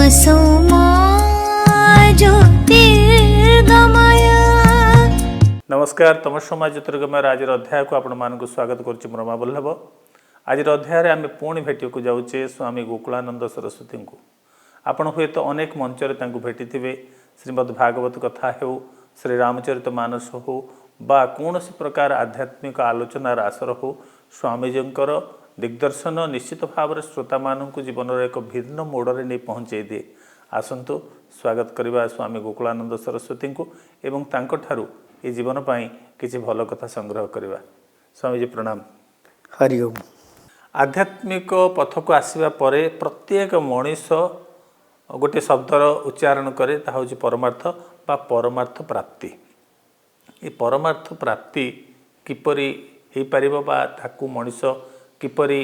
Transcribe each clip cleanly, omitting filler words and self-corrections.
तमसो मा ज्योतिर्गमय। नमस्कार, तमस्मा ज्योतिर्गमय आज अध्याय को आपण मानक स्वागत करुच्ची ब्रह्मा बल्लभ। आज अध्याय आम पुणी भेटिया जाऊे स्वामी गोकुलानंद सरस्वती को। आपण हुए तो अनेक मंचर भेटी थे, श्रीमद्भागवत कथा हो, श्री रामचरित मानस हो, बा कौन प्रकार आध्यात्मिक आलोचनार आसर हो, स्वामीजींकर दिग्दर्शन निश्चित भाव श्रोता मानक जीवन एक भिन्न मोड़े नहीं पहुँचे दिए। आसतु स्वागत करवा स्वामी गोकुलानंद सरस्वती को एवं तांकठारु ये जीवन पाई किसी भल कथा संग्रह करवा। स्वामीजी प्रणाम। हरि ओम। आध्यात्मिक पथ को आसवा पर प्रत्येक मनीष गोटे शब्दर उच्चारण करे, ता हूँ परमार्थ बा परमार्थ प्राप्ति। ये परमार्थ प्राप्ति किपरि हो पार बा ताकू मनीष किपरि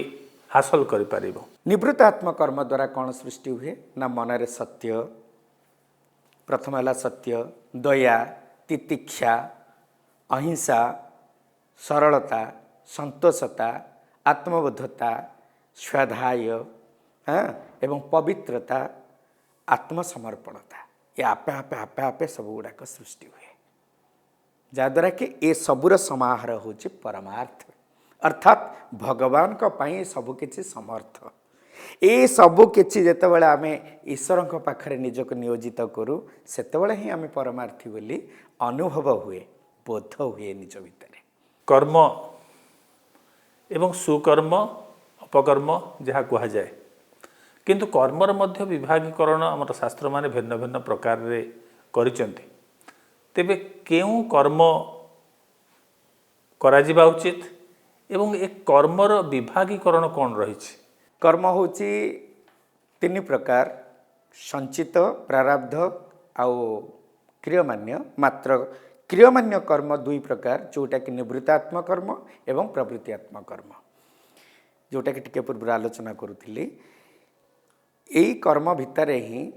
हासिल करि पारिबो। निवृत्त आत्म कर्म द्वारा कौन सृष्टि हुए ना मनरे सत्य, प्रथम है सत्य, दया, तितिक्षा, अहिंसा, सरलता, संतोषता, आत्मबोधता, स्वाध्याय एवं पवित्रता, आत्मसमर्पणता। ये आपे आपे आपे आपे सब गुड़ाक सृष्टि हुए, जहाद्वारा कि ये सबूर समाहार हूँ परमार्थ, अर्थात भगवान को पाई सबकि समर्थ। ये सबकि जितेबाला आम ईश्वर पाखे निजक नियोजित करूँ सेतबले ही आम परमार्थी बोली अनुभव हुए, बोध हुए निज भितर। कर्म एवं सुकर्म अपकर्म जहाँ कह जाए, किंतु कर्मर मध्य विभागीकरण आमर शास्त्र माने भिन्न भिन्न प्रकार रे करिसेंती। तेबे केउ कर्म करा जिबा उचित एवं एक कर्मर विभागीकरण कौन रही? कर्म हूँ तीन प्रकार, संचित, प्रारब्ध आउ क्रियमान्य। मात्र क्रियमान्य कर्म दुई प्रकार, जोटा कि निवृत्तात्म कर्म एवं प्रवृत्तिआत्म कर्म, जोटा कि टिके पूर्व आलोचना करुଥିଲି। यही कर्म भितर ही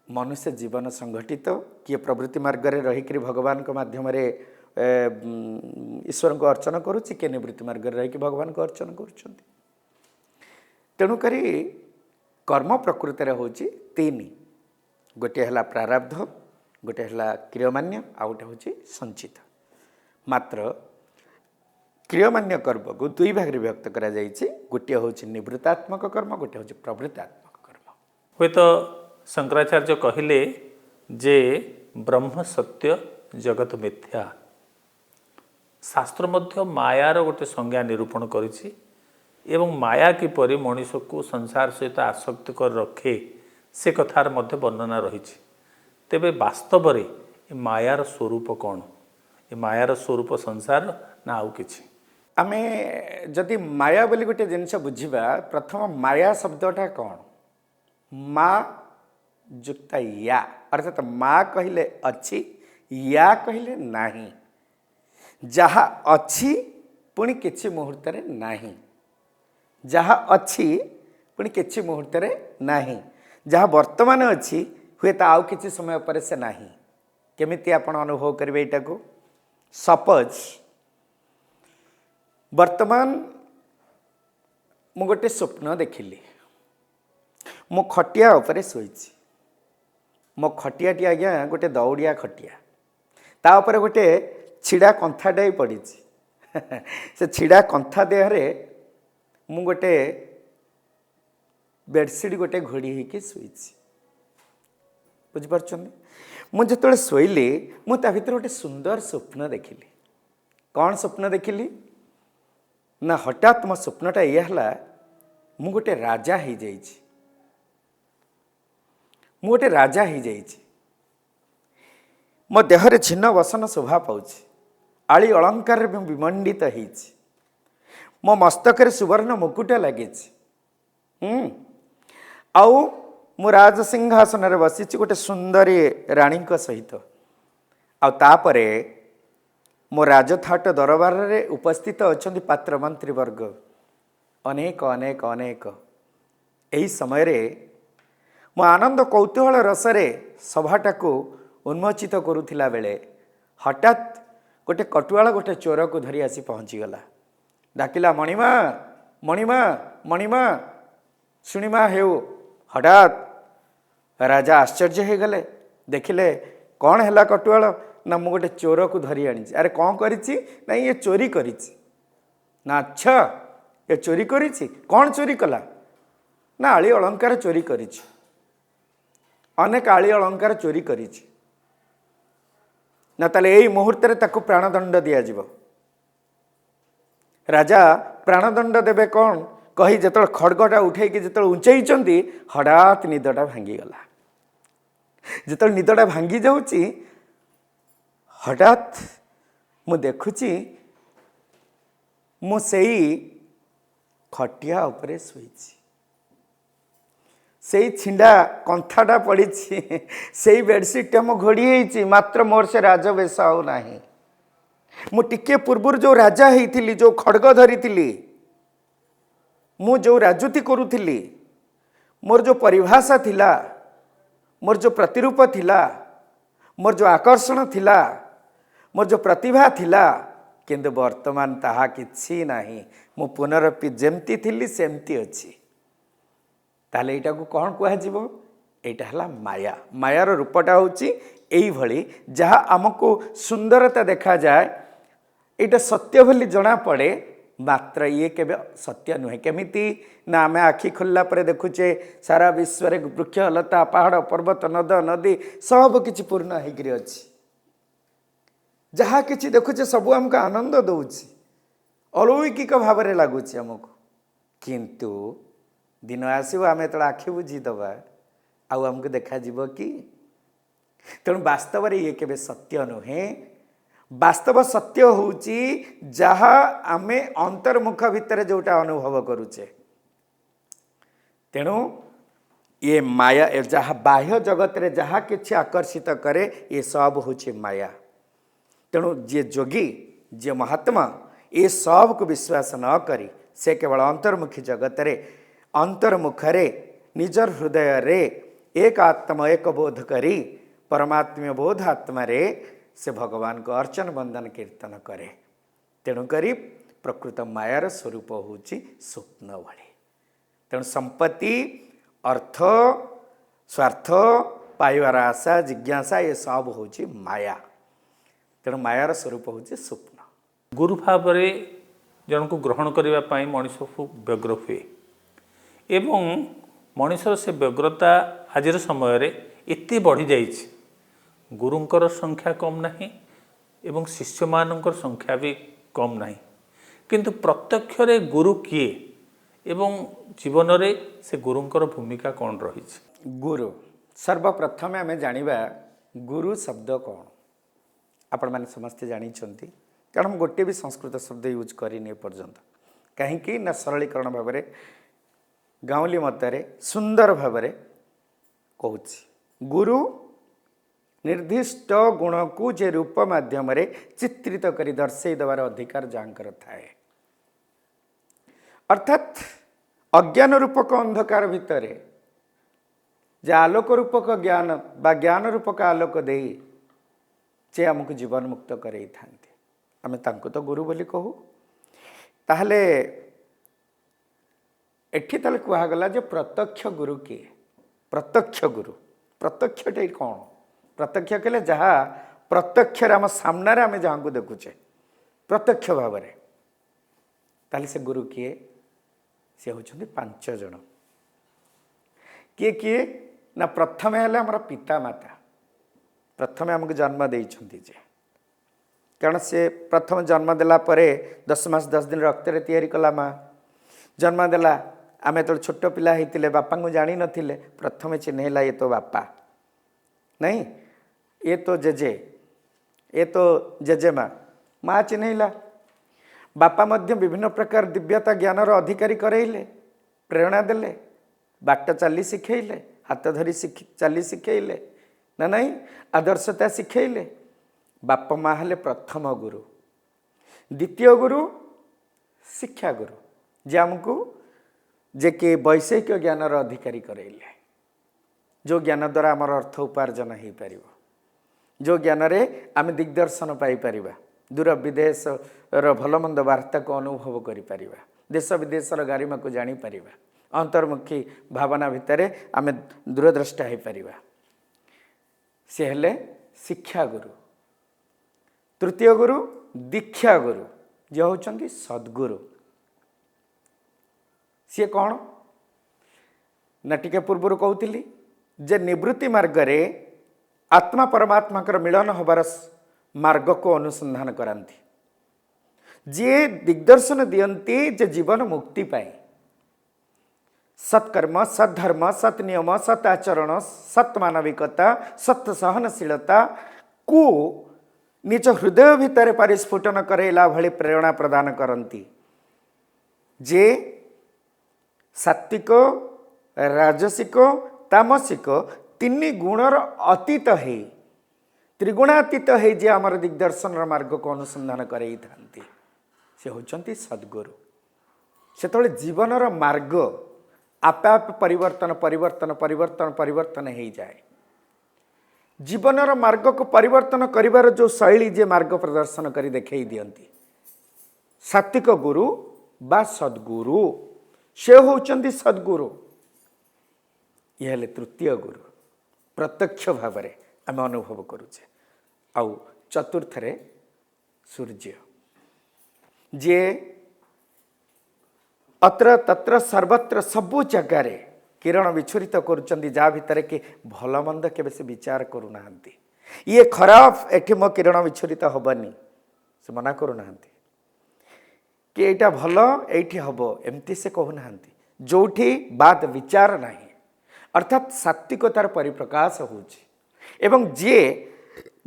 मनुष्य जीवन संगठित, किए प्रवृत्ति मार्ग रे रही भगवान को माध्यम ईश्वर को अर्चन करुच्ची, किए निवृत्ति मार्ग रे रही भगवान को अर्चन करुछंती। तेणुक कर्म प्रकृति हूँ तीन, गोटे है प्रारब्ध, गोटे है क्रियमान्य, आ गोटे हूँ संचित। मात्र क्रियमान्य कर्म को दुई भाग विभक्त करा जायछि, गोटे हूँ निवृत्तात्मक कर्म, गोटे हूँ प्रवृत्तात्मक कर्म। हुए तो शंकराचार्य कहले जे ब्रह्म सत्य जगत मिथ्या। शास्त्र मध्य मायार गोटे संज्ञा निरूपण करिछि एवं माया किपरि मनीष को संसार सहित आसक्त कर रखे से कथार मध्य वर्णना रही। तेबे वास्तव रे मायार स्वरूप कौन? ये मायार स्वरूप संसार ना आउ किछि? आमे जदि माया बोली गोटे जिनस बुझिबा, प्रथम माया शब्दटा कौन? मा जुक्ता या, अर्थात मा कहले अच्छी, या कहले नाही। जहाँ अच्छी पुणी किछि मुहूर्त रे नाही, जहाँ अच्छी पुणी किछि मुहूर्त रे नाही, जहाँ वर्तमान अच्छी हुए तो आउ किछि समय पर से नाही। केमिति आपण अनुभव करेंगे एटा को? सपोज वर्तमान मु गोटे स्वप्न देखिली, मो खटिया उपरे शोइछि, मो खटियाटी आज्ञा गोटे दौड़िया खटिया, ता उपरे गोटे छिड़ा कंथाटे पड़ी। से छिड़ा कंथा देहरे मु गोटे बेडसीट गोटे घोड़ी होकर शोइछि। बुझिपारुछन्ति? मु जेतबेले शोइली मु ता भितर गोटे सुंदर स्वप्न देखिली। कौन स्वप्न देखिली ना, हठात मो स्वप्नटा ये हला, मु गोटे राजा हो जाइछि, मु गोटे राजा हो जाइछि। मो देहरे छिन्न वसन शोभा पाउछि, आली अलंकार विमंडित होइछि, मो मस्तक सुवर्ण मुकुट लगे, आउ मु राजसिंहासन रे बसी गोटे सुंदरी राणी सहित। आउे मो राजथाट दरबार रे उपस्थित अच्छा पात्र मंत्री वर्ग अनेक अनेक अनेक। यही समय रे मो आनंद कौतूहल रसरे सभाटा को उन्मोचित करुथिला बेले हठात गोटे कटुआला गोटे चोर को धरी आसी पहुँचीगला। डाकिला मणिमा मणिमा मणिमा शुणिमा हेउ। हठात राजा आश्चर्य हो गले देखिले कौन है कटुआल ना मु गोटे चोर को धरी आनी अरे कौन करिछि ना ये चोरी करिछि ना अच्छा ये चोरी करिछि कौन चोरी कला ना आली अलंकार चोरी करिछि अनेक आली अलंकार चोरी करिछि ना ताले एई मुहूर्त रे ताकू प्राणदंड दिया जिवो राजा प्राणदंड देबे कौन कही जेतल खड़गटा उठे कि जेतल उंचाइचंती हठात निदटा भांगी गला जेतल निदटा भांगी जाउची हठात मु देखुची मु सेई खटिया उपरे सोईची सेई छिंडा कंथाटा पड़ीची सेई बेडशीट मो घोड़ी हेची मात्र मोर से राजवेश आउ नाही मु टिके पूर्व जो राजा हेइथिली जो खड़ग धरिथिली मु जो राजूती करुथिली मोर जो परिभाषा थिला मोर जो प्रतिरूप थिला मोर जो आकर्षण थिला मोर जो प्रतिभा थिला किंतु वर्तमान ताहा किछि नाही मु पुनरपि जेमती थिली सेमती अछि ताले एटा को कोन कुहा जीवो एटा हला माया मायार रूपटा होची एई भली जहा हमको सुंदरता देखा जाए एटा सत्य भली जना पड़े मात्र ये केबे सत्य नुहे केमिति ना आमे आखि खोलला परे देखुचे सारा विश्व रे वृक्ष लता पहाड़ पर्वत नद नदी सब किछि पूर्ण हेगिरि अछि जहा किछि देखुचे सब हमको आनंद दउछि अलौकिक भाव रे लागुछि हमको किंतु दिन आसीबो आमे तळ आखि बुझी दबा आउ हमको देखा जीवो कि तेणु वास्तव रे ये केबे सत्य नुहे वास्तव सत्य होची जहा आमे अंतर्मुख भितर जोटा अनुभव करूचे तेणु ये माया जहा बाह्य जगत रे जहा किछि आकर्षित करे ये सब होची माया तेणु जे जोगी जे महात्मा ये सब को विश्वास न करी से केवल अंतर्मुखी जगत रे अंतर्मुख रे निजर हृदय रे एक आत्मा एक बोध करी परमात्म्य बोध आत्मा रे से भगवान को अर्चन बंदन कीर्तन करे तेणुक प्रकृत मायार स्वरूप होची स्वप्न भली तेणु संपत्ति अर्थ स्वार्थ पाइबार आशा जिज्ञासा ये सब होची माया तेणु मायार स्वरूप होची स्वप्न गुरु भाव में जन को ग्रहण करने मनीष को व्यग्र हुए एवं मनीषर से व्यग्रता आजिर समय रे एते बढ़ी जाइछि गुरुंकर संख्या कम नहीं एवं शिष्य मानकर संख्या भी कम नहीं किंतु प्रत्यक्ष रे गुरु किए एवं जीवन रे से गुरुंकर भूमिका कौन रही गुरु सर्वप्रथम आम जानिबा गुरु शब्द कौन आपण माने समस्ते जानी कारण गोटे भी संस्कृत शब्द यूज करनी पर्यंत कहीं ना सरलीकरण भाव में गाँवली मतरे सुंदर भाव में कहूँ गुरु निर्दिष्ट गुण को जे रूप माध्यम रे चित्रित करी दर्शई देवार अधिकार जांकर थाए अर्थात अज्ञान रूपक अंधकार भितर जे आलोक रूपक ज्ञान बा ज्ञान रूपक आलोक दे जे हमको जीवन मुक्त करई थांती आमे तांको तो गुरु बोली कहू ताहले एठी ताले कुहागला जे प्रत्यक्ष गुरु किए प्रत्यक्ष गुरु प्रत्यक्ष टे कौन प्रत्यक्ष कहले जहाँ प्रत्यक्ष आम सामने आम जहाँ को देखुचे प्रत्यक्ष भाव में ताले से गुरु किए सी होचंदी 5 जन किए किए ना प्रथम है आम पिता माता प्रथम आमको जन्म देइछंती जे कारण से प्रथम जन्म देला परे 10 मास 10 दिन रक्त रे तैयारी कला माँ जन्म देला आम तो छोट पिला होते बापा को जानी नथिले प्रथम चिन्हला ये तो बापा नहीं ये तो जेजे ये तो जेजेमा माँ चिन्हला बापा मध्य विभिन्न प्रकार दिव्यता ज्ञानर अधिकारी करैले प्रेरणा देले बाट चली शिखेले हाथ धरी चली शिखेले ना नहीं आदर्शता शिखेले बापा माँ हेले प्रथम गुरु द्वितीय गुरु शिक्षा गुरु जे आमको जे कि वैषयिक ज्ञानर अधिकारी करैले जो ज्ञान द्वारा आमर अर्थ उपार्जन हो पार जो ज्ञान रे आम दिग्दर्शन पाइपर दूर विदेश भल मंद वार्ता को अनुभव कर देश विदेशर गारिमा को जापर अंतर्मुखी भावना भितर आम दूरद्रष्टा हो पार सी हेले शिक्षा गुरु। तृतीय गुरु दीक्षा गुरु जे होचंती सद्गुरु। सी कौन ना टिके पूर्व कहूली जे निवृत्ति मार्ग रे आत्मा परमात्मा कर मिलन होबार मार्ग को अनुसंधान करांती। जे दिग्दर्शन दियंती जे जीवन मुक्ति पाए सत्कर्म सद्धर्म सत् नियम सत् आचरण सत् मानविकता सत् सहनशीलता को निज हृदय भितर परिस्फुटन करेला भली प्रेरणा प्रदान करती। जे सात्विक राजसिक तामसिक तीन गुणर अतीत है त्रिगुणातीत है जे आमर दिग्दर्शन मार्ग को अनुसंधान करई थांती से होचंती सद्गुरु। सेतବେଳେ जीवनर मार्ग आपे आपे परिवर्तन परिवर्तन परिवर्तन परिवर्तन हो जाए। जीवनर मार्ग को परिवर्तन करिवार जो शैली जे मार्ग प्रदर्शन करी देखई दियंती सात्विक गुरु बा सद्गुरु से होचंती सद्गुरु। ये हेले तृतीय गुरु प्रत्यक्ष भाव में आम अनुभव करुचे। आउ चतुर्थ रे सूर्य जे अत्र तत्र सर्वत्र सबु जगार किरण विच्छुरित करुचंदी जा भितर कि भल मंद केबे से विचार करूना। ये खराब एठी मो किरण विच्छुरित हबनी से मना करूना कि एटा भल एठी हबो एमती से कहूना। जोठी बात विचार नहीं अर्थात सात्विकतार परिप्रकाश होउची एवं जे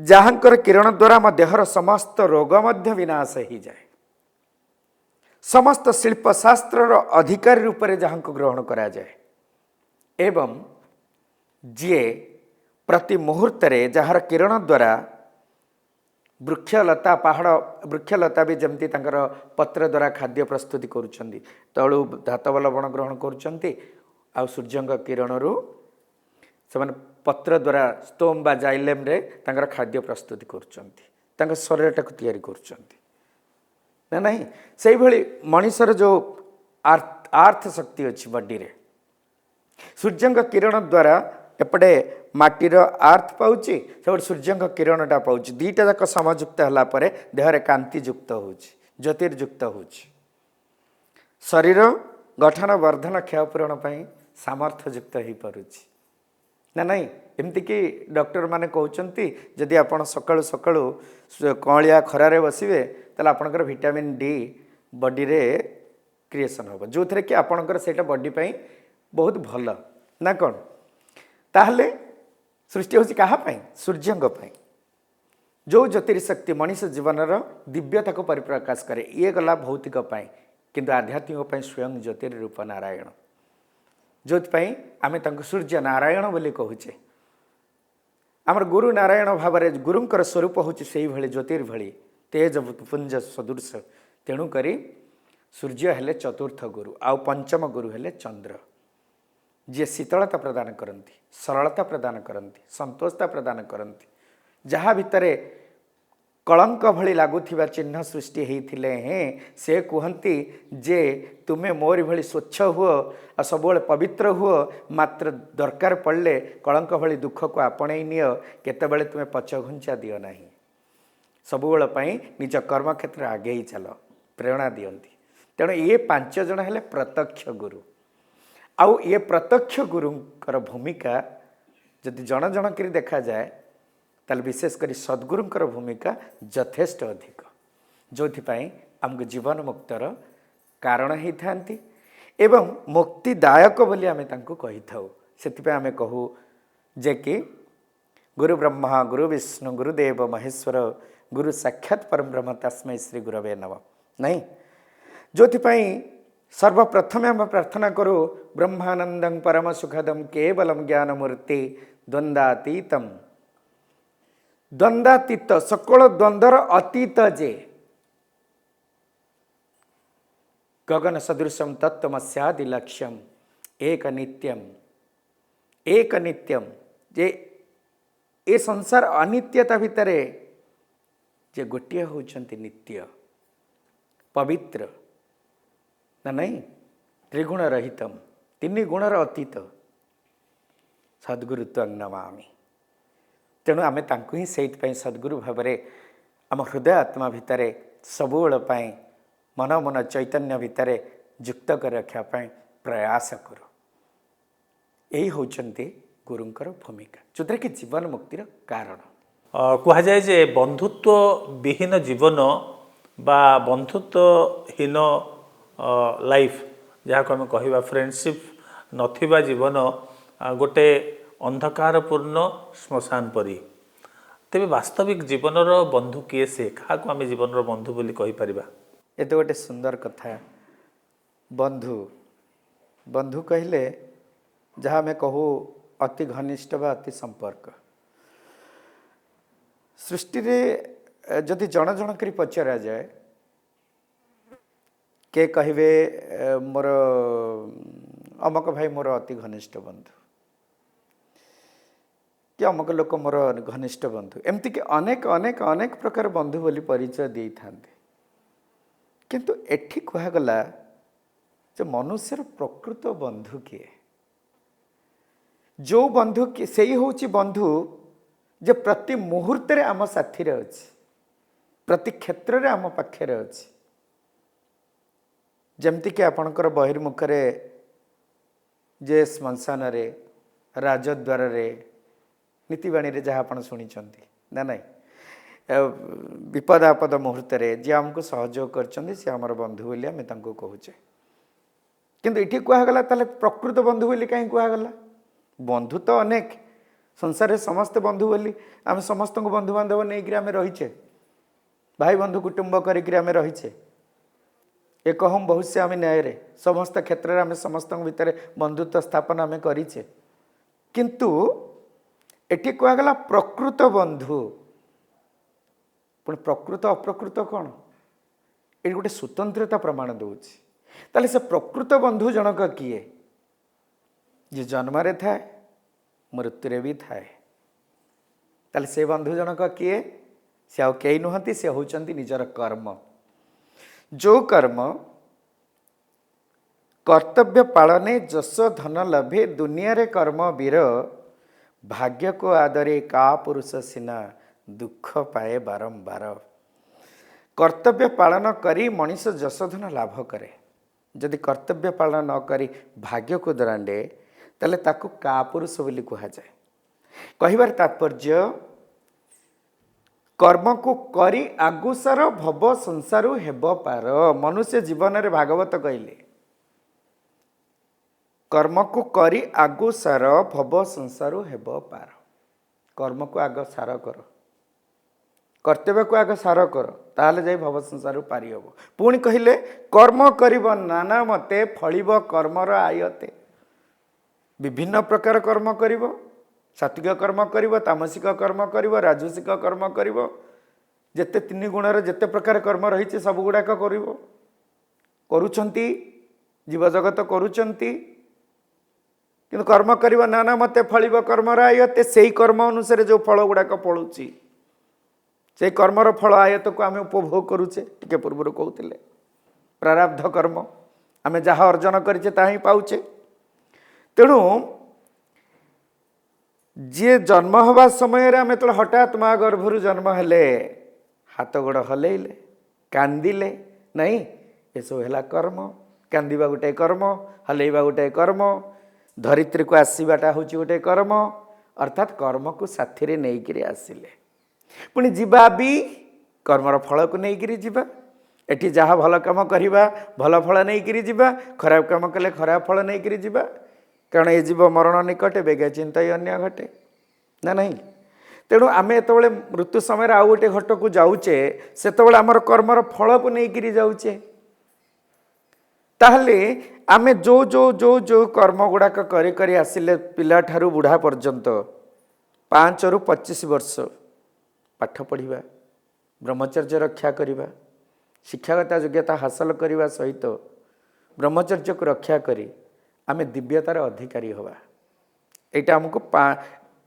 जहाँकर किरण द्वारा मो देहर समस्त रोग मध्य विनाश हो जाए। समस्त शिल्प शास्त्र अधिकारी रूप में जहाँ को ग्रहण करा जाए एवं जे प्रति मुहूर्त जार किरण द्वारा वृक्षलता पहाड़ वृक्षलता भी जमती तांकर पत्र द्वारा खाद्य प्रस्तुति करुछंती तळु धातव लवण ग्रहण करुछंती आ सूर्यंग किरण रु से पत्र द्वारा स्तोम बा जाइलेम रे तांकर खाद्य प्रस्तुति करुछंती तांकर शरीरटा को तैयारी करुछंती ना नहीं से भली मनुष्यर जो आर्थ शक्ति अच्छी बॉडी रे सूर्यंग किरण द्वारा एपटे माटीर आर्थ पाउची से सूर्यंग किरणटा पाउची दीटा जाक समयुक्त होला परे देहरे कांति युक्त होची ज्योतिर्युक्त होची शरीर गठन वर्धन क्षयपूरण पई सामर्थ्य युक्त हो पारुची ना नहीं एमती कि डॉक्टर माने कहउचंती जदि आपण सकाळु सकाळु कळिया खरारे बसिबे तले आपनकर विटामिन डी बॉडी रे क्रिएशन होबो जो थरे कि आपनकर सेटा बॉडी पई बहुत भल ना कोन ताहले सृष्टि होची कहा पई सूर्यंग पई जो ज्योतिर्शक्ति मनुष्य जीवनर दिव्यता को परिप्रकाश करे ये गला भौतिक पई किंतु आध्यात्मिक पई स्वयं ज्योतिर्रूप नारायण जो आम सूर्य नारायण बोली कहूचे आमर गुरु नारायण भाव में गुरुंकर स्वरूप हूँ से भली ज्योतिर्भली तेज पुंज सदृश तेणुक सूर्य हेले चतुर्थ गुरु आउ पंचम गुरु हेले चंद्र जी शीतलता प्रदान करती सरलता प्रदान करती संतोषता प्रदान करती जहाँ भितर कलंक भली लगुवा चिन्ह सृष्टि होते हैं से कहती जे तुम्हें मोरी भली स्वच्छ हुओ आ सब पवित्र हुओ मात्र दरकार पड़े कलंक भली दुख को आपणे नियो केतबेले तुम्हें पछ घुंचा दियो नहीं सबुबेल पई निज कर्म क्षेत्र आगे ही चल प्रेरणा दियंती तेणु ये पांच जन हेले प्रत्यक्ष गुरु आउ ये प्रत्यक्ष गुरुंकर भूमिका जदि जन जन करी देखा जाए ताल विशेषकर सद्गुरुंकर भूमिका यथेष्ट अधिक जो आमको जीवन मुक्तर कारण ही थांती एवं मुक्तिदायक बोली आमे तांको कही थाउ सेतिपे आमे कहू जे कि गुरु ब्रह्मा गुरु विष्णु गुरुदेव महेश्वर गुरु साक्षात परम ब्रह्म तस्मै श्री गुरवे नमः नहीं जो सर्वप्रथम आम प्रार्थना करूँ ब्रह्मानंदं परम सुखदं केवलम ज्ञानमूर्ति द्वंद्वातीतम द्वंद्वातीत सकल द्वंद्वर अतीत जे गगन सदृशम तत्वमस्यादि लक्ष्यम एक नित्यम जे ए संसार अनित्यता भितरे जे गोटे होचंती नित्य पवित्र ना नहीं त्रिगुण रहितम ତିନି ଗୁଣର ଅତୀତ ସଦ୍ଗୁରୁ ତ୍ୱଂ ନମାମି। ତେଣୁ ଆମେ ତାଙ୍କୁ ହିଁ ସେଇଥିପାଇଁ ସଦ୍ଗୁରୁ ଭାବରେ ଆମ ହୃଦୟ ଆତ୍ମା ଭିତରେ ସବୁବେଳ ପାଇଁ ମନ ମନ ଚୈତନ୍ୟ ଭିତରେ ଯୁକ୍ତ କରି ରଖିବା ପାଇଁ ପ୍ରୟାସ କରୁ। ଏହି ହେଉଛନ୍ତି ଗୁରୁଙ୍କର ଭୂମିକା, ଯେଉଁଥିରେ କି ଜୀବନ ମୁକ୍ତିର କାରଣ। କୁହାଯାଏ ଯେ ବନ୍ଧୁତ୍ୱ ବିହୀନ ଜୀବନ ବା ବନ୍ଧୁତ୍ୱହୀନ ଲାଇଫ୍ ଯାହାକୁ ଆମେ କହିବା ଫ୍ରେଣ୍ଡସିପ୍ ନଥିବା ଜୀବନ ଗୋଟେ ଅନ୍ଧକାରପୂର୍ଣ୍ଣ ଶ୍ମଶାନ ପରି। ତେବେ ବାସ୍ତବିକ ଜୀବନର ବନ୍ଧୁ କିଏ ସେ? କାହାକୁ ଆମେ ଜୀବନର ବନ୍ଧୁ ବୋଲି କହିପାରିବା? ଏତେ ଗୋଟେ ସୁନ୍ଦର କଥା। ବନ୍ଧୁ ବନ୍ଧୁ କହିଲେ ଯାହା ଆମେ କହୁ ଅତି ଘନିଷ୍ଠ ବା ଅତି ସମ୍ପର୍କ। ସୃଷ୍ଟିରେ ଯଦି ଜଣ ଜଣ କରି ପଚରାଯାଏ, କିଏ କହିବେ ମୋର ଅମକ ଭାଇ ମୋର ଅତି ଘନିଷ୍ଠ ବନ୍ଧୁ, କି ଅମକ ଲୋକ ମୋର ଘନିଷ୍ଠ ବନ୍ଧୁ, ଏମିତିକି ଅନେକ ଅନେକ ଅନେକ ପ୍ରକାର ବନ୍ଧୁ ବୋଲି ପରିଚୟ ଦେଇଥାନ୍ତି। କିନ୍ତୁ ଏଠି କୁହାଗଲା ଯେ ମନୁଷ୍ୟର ପ୍ରକୃତ ବନ୍ଧୁ କିଏ? ଯେଉଁ ବନ୍ଧୁ ସେଇ ହେଉଛି ବନ୍ଧୁ ଯେ ପ୍ରତି ମୁହୂର୍ତ୍ତରେ ଆମ ସାଥିରେ ଅଛି, ପ୍ରତି କ୍ଷେତ୍ରରେ ଆମ ପାଖରେ ଅଛି। ଯେମିତିକି ଆପଣଙ୍କର ବହିର୍ମୁଖରେ ଯେ ଶ୍ମଶାନରେ, ରାଜଦ୍ୱାରରେ, ନୀତିବାଣୀରେ ଯାହା ଆପଣ ଶୁଣିଛନ୍ତି ନା ନାହିଁ, ବିପଦ ଆପଦ ମୁହୂର୍ତ୍ତରେ ଯିଏ ଆମକୁ ସହଯୋଗ କରିଛନ୍ତି ସେ ଆମର ବନ୍ଧୁ ବୋଲି ଆମେ ତାଙ୍କୁ କହୁଛେ। କିନ୍ତୁ ଏଠି କୁହାଗଲା ତାହେଲେ ପ୍ରକୃତ ବନ୍ଧୁ ବୋଲି କାହିଁ କୁହାଗଲା? ବନ୍ଧୁ ତ ଅନେକ, ସଂସାରରେ ସମସ୍ତେ ବନ୍ଧୁ ବୋଲି ଆମେ ସମସ୍ତଙ୍କୁ ବନ୍ଧୁବାନ୍ଧବ ନେଇକରି ଆମେ ରହିଛେ, ଭାଇ ବନ୍ଧୁ କୁଟୁମ୍ବ କରିକିରି ଆମେ ରହିଛେ। ଏକହମ୍ ବହୁଶ୍ୟାମି ନ୍ୟାୟରେ ସମସ୍ତ କ୍ଷେତ୍ରରେ ଆମେ ସମସ୍ତଙ୍କ ଭିତରେ ବନ୍ଧୁତ୍ୱ ସ୍ଥାପନ ଆମେ କରିଛେ। କିନ୍ତୁ ଏଠି କୁହାଗଲା ପ୍ରକୃତ ବନ୍ଧୁ। ପୁଣି ପ୍ରକୃତ ଅପ୍ରକୃତ କ'ଣ? ଏଠି ଗୋଟେ ସ୍ୱତନ୍ତ୍ରତା ପ୍ରମାଣ ଦେଉଛି। ତାହେଲେ ସେ ପ୍ରକୃତ ବନ୍ଧୁ ଜଣକ କିଏ? ଯେ ଜନ୍ମରେ ଥାଏ, ମୃତ୍ୟୁରେ ବି ଥାଏ। ତାହେଲେ ସେ ବନ୍ଧୁ ଜଣକ କିଏ? ସେ ଆଉ କେହି ନୁହନ୍ତି, ସେ ହେଉଛନ୍ତି ନିଜର କର୍ମ। ଯେଉଁ କର୍ମ କର୍ତ୍ତବ୍ୟ ପାଳନେ ଯଶ ଧନ ଲଭେ, ଦୁନିଆରେ କର୍ମ ବୀର, ଭାଗ୍ୟକୁ ଆଦରେ କା ପୁରୁଷ ସିନା, ଦୁଃଖ ପାଏ ବାରମ୍ବାର। କର୍ତ୍ତବ୍ୟ ପାଳନ କରି ମଣିଷ ଯଶଧନ ଲାଭ କରେ। ଯଦି କର୍ତ୍ତବ୍ୟ ପାଳନ ନ କରି ଭାଗ୍ୟକୁ ଦରାଣ୍ଡେ ତାହେଲେ ତାକୁ କା ପୁରୁଷ ବୋଲି କୁହାଯାଏ। କହିବାର ତାତ୍ପର୍ଯ୍ୟ କର୍ମକୁ କରି ଆଗୁସାର ଭବ ସଂସାରୁ ହେବ ପାର। ମନୁଷ୍ୟ ଜୀବନରେ ଭାଗବତ କହିଲେ କର୍ମକୁ କରି ଆଗୁସାର ଭବ ସଂସାରୁ ହେବ ପାର। କର୍ମକୁ ଆଗ ସାର କର, କର୍ତ୍ତବ୍ୟକୁ ଆଗ ସାର କର, ତାହେଲେ ଯାଇ ଭବ ସଂସାରରୁ ପାରି ହେବ। ପୁଣି କହିଲେ କର୍ମ କରିବ ନାନା ମତେ, ଫଳିବ କର୍ମର ଆୟତେ। ବିଭିନ୍ନ ପ୍ରକାର କର୍ମ କରିବ, ସାତ୍ଵିକ କର୍ମ କରିବ, ତାମସିକ କର୍ମ କରିବ, ରାଜସିକ କର୍ମ କରିବ, ଯେତେ ତିନି ଗୁଣର ଯେତେ ପ୍ରକାର କର୍ମ ରହିଛି ସବୁ ଗୁଡ଼ାକ କରିବ, କରୁଛନ୍ତି, ଜୀବଜଗତ କରୁଛନ୍ତି। କିନ୍ତୁ କର୍ମ କରିବ ନାନା ମତେ, ଫଳିବ କର୍ମର ଆୟତେ। ସେଇ କର୍ମ ଅନୁସାରେ ଯେଉଁ ଫଳ ଗୁଡ଼ାକ ଫଳୁଛି, ସେଇ କର୍ମର ଫଳ ଆୟତକୁ ଆମେ ଉପଭୋଗ କରୁଛେ। ଟିକେ ପୂର୍ବରୁ କହୁଥିଲେ ପ୍ରାରବ୍ଧ କର୍ମ, ଆମେ ଯାହା ଅର୍ଜନ କରିଛେ ତାହା ହିଁ ପାଉଛେ। ତେଣୁ ଯିଏ ଜନ୍ମ ହେବା ସମୟରେ ଆମେ ଯେତେବେଳେ ହଠାତ୍ ମା ଗର୍ଭରୁ ଜନ୍ମ ହେଲେ, ହାତ ଗୋଡ଼ ହଲେଇଲେ, କାନ୍ଦିଲେ, ନାହିଁ ଏସବୁ ହେଲା କର୍ମ। କାନ୍ଦିବା ଗୋଟେ କର୍ମ, ହଲେଇବା ଗୋଟେ କର୍ମ, ଧରିତ୍ରୀକୁ ଆସିବାଟା ହେଉଛି ଗୋଟେ କର୍ମ। ଅର୍ଥାତ୍ କର୍ମକୁ ସାଥିରେ ନେଇକରି ଆସିଲେ। ପୁଣି ଯିବା ବି କର୍ମର ଫଳକୁ ନେଇକରି ଯିବା। ଏଠି ଯାହା ଭଲ କାମ କରିବା ଭଲ ଫଳ ନେଇକରି ଯିବା, ଖରାପ କାମ କଲେ ଖରାପ ଫଳ ନେଇକରି ଯିବା। କାରଣ ଏ ଜୀବ ମରଣ ନିକଟେ, ବେଗେ ଚିନ୍ତାଇ ଅନ୍ୟ ଘଟେ ନା ନାହିଁ। ତେଣୁ ଆମେ ଯେତେବେଳେ ମୃତ୍ୟୁ ସମୟରେ ଆଉ ଗୋଟେ ଘଟକୁ ଯାଉଛେ, ସେତେବେଳେ ଆମର କର୍ମର ଫଳକୁ ନେଇକରି ଯାଉଛେ। ତାହେଲେ ଆମେ ଯେଉଁ ଯେଉଁ ଯେଉଁ ଯେଉଁ କର୍ମ ଗୁଡ଼ାକ କରି କରି ଆସିଲେ, ପିଲାଠାରୁ ବୁଢ଼ା ପର୍ଯ୍ୟନ୍ତ 5ରୁ 25 ବର୍ଷ ପାଠ ପଢ଼ିବା, ବ୍ରହ୍ମଚର୍ଯ୍ୟ ରକ୍ଷା କରିବା, ଶିକ୍ଷାଗତ ଯୋଗ୍ୟତା ହାସଲ କରିବା ସହିତ ବ୍ରହ୍ମଚର୍ଯ୍ୟକୁ ରକ୍ଷା କରି ଆମେ ଦିବ୍ୟତାର ଅଧିକାରୀ ହେବା। ଏଇଟା ଆମକୁ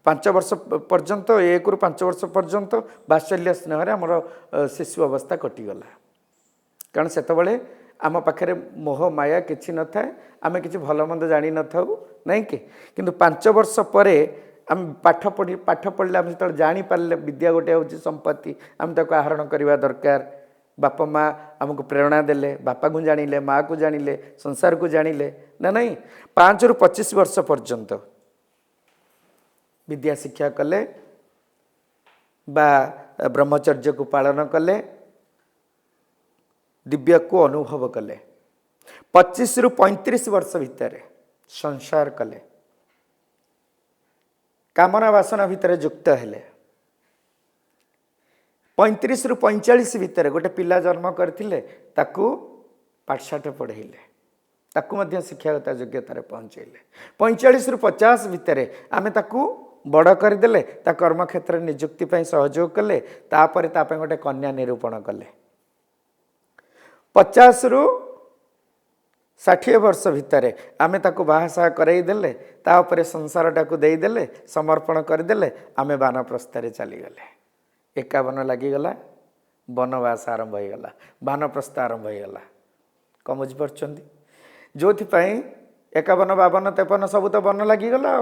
5 ବର୍ଷ ପର୍ଯ୍ୟନ୍ତ, 1ରୁ 5 ବର୍ଷ ପର୍ଯ୍ୟନ୍ତ ବାତ୍ସଲ୍ୟ ସ୍ନେହରେ ଆମର ଶିଶୁ ଅବସ୍ଥା କଟିଗଲା। କାରଣ ସେତେବେଳେ आम पाखे मोह माया किसी न थाए आम कि भल मंद जानी न था नहीं कि किंतु 5 वर्ष पर आम पाठ पढ़ले आम जो जापारे विद्या गोटे हूँ संपत्ति आम ताको आहरण करवा दरकार बापा माँ आमको प्रेरणा देले बापा को जानिले माँ को जानिले संसार को जानिले ना नहीं 5 ରୁ 25 वर्ष पर्यंत विद्या शिक्षा कले बा ब्रह्मचर्य को पालन कले दिव्य को अनुभव कले 25 ରୁ 35 वर्ष भितर संसार कले कामना वासना भितर युक्त हेले 35 ରୁ 45 भितर गोटे पिला जन्म करथिले ताकू पाठशाठ पढ़ेले ताकू मध्य शिक्षागत योग्यतार पहुँचेले 45 ରୁ 50 भितर आमे ताकू बड़ करदेले ता कर्म क्षेत्र नियुक्ति सहयोग कले तापर ताप गोटे कन्या निरूपण कले 50 ରୁ 60 वर्ष भितर आमे ताकू बाहासाह करईदेले तापर संसार टाकू देदेले समर्पण करदेले आमे वानप्रस्थरे चलीगले 51 लगिगला वनवास आरंभ होगला वानप्रस्थ आरंभ होगला कम बुझीपार जो 51 52 53 सब तो वन लगिगला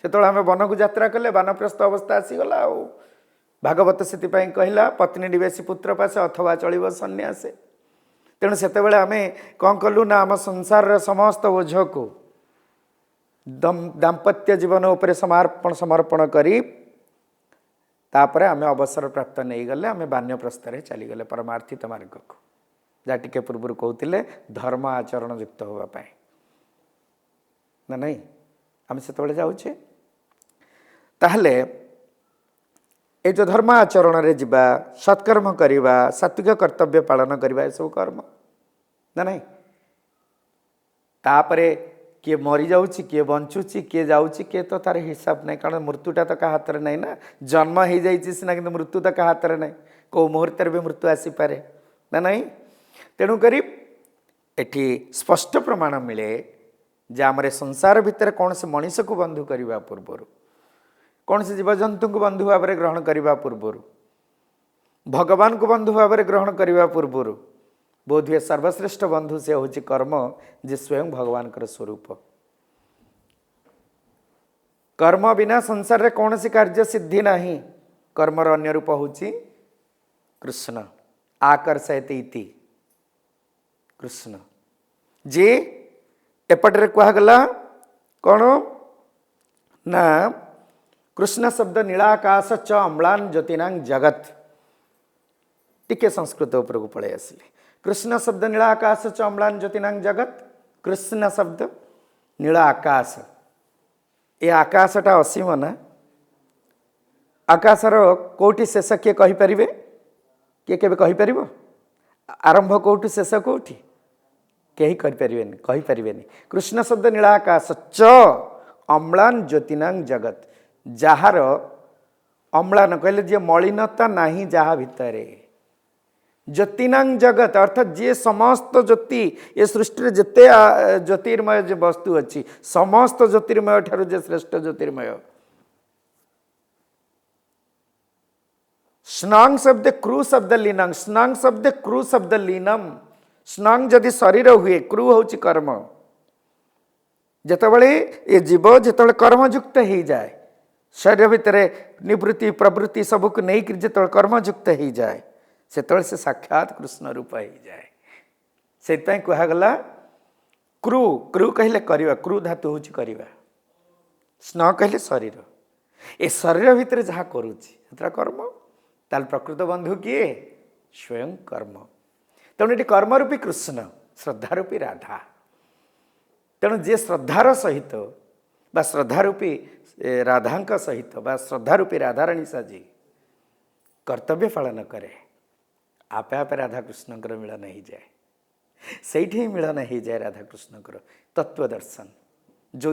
से आम वन को यात्रा कले वानप्रस्थ अवस्था आसीगला भागवत से कहला पत्नी निवेशी पुत्र पासे अथवा चलो सन्यासे तेणु से आम कौन कलु ना आम संसार समस्त ओझ को दाम्पत्य जीवन उपर समर्पण करी तापर आम अवसर प्राप्त नहीं गले आम बान्यप्रस्थरे चलीगले परमार्थित मार्ग को जहाँ टिके पूर्व कहते धर्म आचरण युक्त होगापाई ना नहीं आम से जाऊे ताहले ये जो धर्म आचरण रे जीवा सत्कर्म करवा सात्विक कर्तव्य पालन करवा ये सब कर्म ना नहीं तापरे किए मरी जाऊँची किए बंचुची किए जाऊँची किए तो तार हिसाब नहीं कारण मृत्युटा तो क्या हाथ में नहीं ना जन्म हो जाइए सीना कि मृत्यु तो क्या हाथ में नहीं कौ मुहूर्त भी मृत्यु आसीपे ना नहीं तेणुक एटी स्पष्ट प्रमाण मिले जे आम संसार भितर कौन से मनीष को बंधु करने पूर्वर कौन से जीवजंतु को बंधु भाव में ग्रहण करने पूर्वर भगवान को बंधु भाव में ग्रहण करने पूर्वर बोधुए सर्वश्रेष्ठ बंधु से हूँ कर्म जे स्वयं भगवान स्वरूप कर्म बिना संसार रे कौन सी कार्य सिद्धि नहीं कर्मर अन्य रूप हूँ कृष्ण आकर्षयते इति कृष्ण जे एपटे कहगला कौन ना कृष्ण शब्द नीलाकाश च अम्लान ज्योतिनांग जगत टिके संस्कृत उपर को पड़े आसिले कृष्ण शब्द नीला आकाश च अम्लान ज्योतिनांग जगत कृष्ण शब्द नीला आकाश ये आकाशटा असीम ना आकाशर कोटी शेष किए कहीपर किए के कहीपर आरंभ कौटू शेष कौटी कहीं कहीपर कृष्ण शब्द नीला आकाश च अम्लान ज्योतिनांग जगत जार अम्लान कहले जे मलिनता नहीं जहाँ भितर ज्योतिनांग जगत अर्थात जे समस्त ज्योति ये सृष्टि जिते ज्योतिर्मय जो वस्तु अच्छी समस्त ज्योतिर्मय ठारू जे श्रेष्ठ ज्योतिर्मय स्नांग शब्द क्रू शब्द लीनंग स्नांग शब्द क्रू शब्द लीनम स्नांग जदि शरीर हुए क्रू हूँ कर्म जितेबाला ये जीव जिते कर्मयुक्त हो जाए शरीर भितर निवृत्ति प्रवृत्ति सबको नहीं जो कर्मयुक्त हो जाए से साक्षात कृष्ण रूप हो जाए से कहगला क्रू क्रू कहले करवा क्रू धातु हूँ करवा स्न कहले शरीर ए शरीर भितर जहाँ करुँचा कर्म ताल प्रकृत बंधु किए स्वयं कर्म तेणु ये कर्मरूपी कृष्ण श्रद्धारूपी राधा तेणु जे श्रद्धार सहित बा श्रद्धारूपी राधांक सहित बा श्रद्धारूपी राधाराणी साजी कर्तव्य पालन करे आपे आपे राधाकृष्ण मिलन हो जाए से ही मिलन हो जाए राधाकृष्ण तत्व दर्शन जो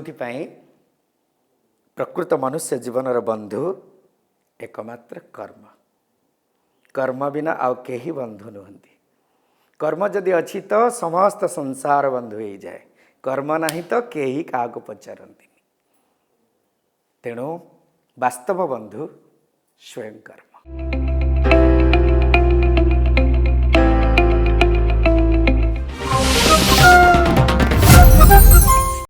प्रकृत मनुष्य जीवन बंधु एकमात्र कर्म कर्म बिना आउ केही बंधु नुहंती कर्म जदि अच्छी तो समस्त संसार बंधु हो जाए कर्म नहीं तो केही क्या पचारती तेणु वास्तव बंधु स्वयं कर्म।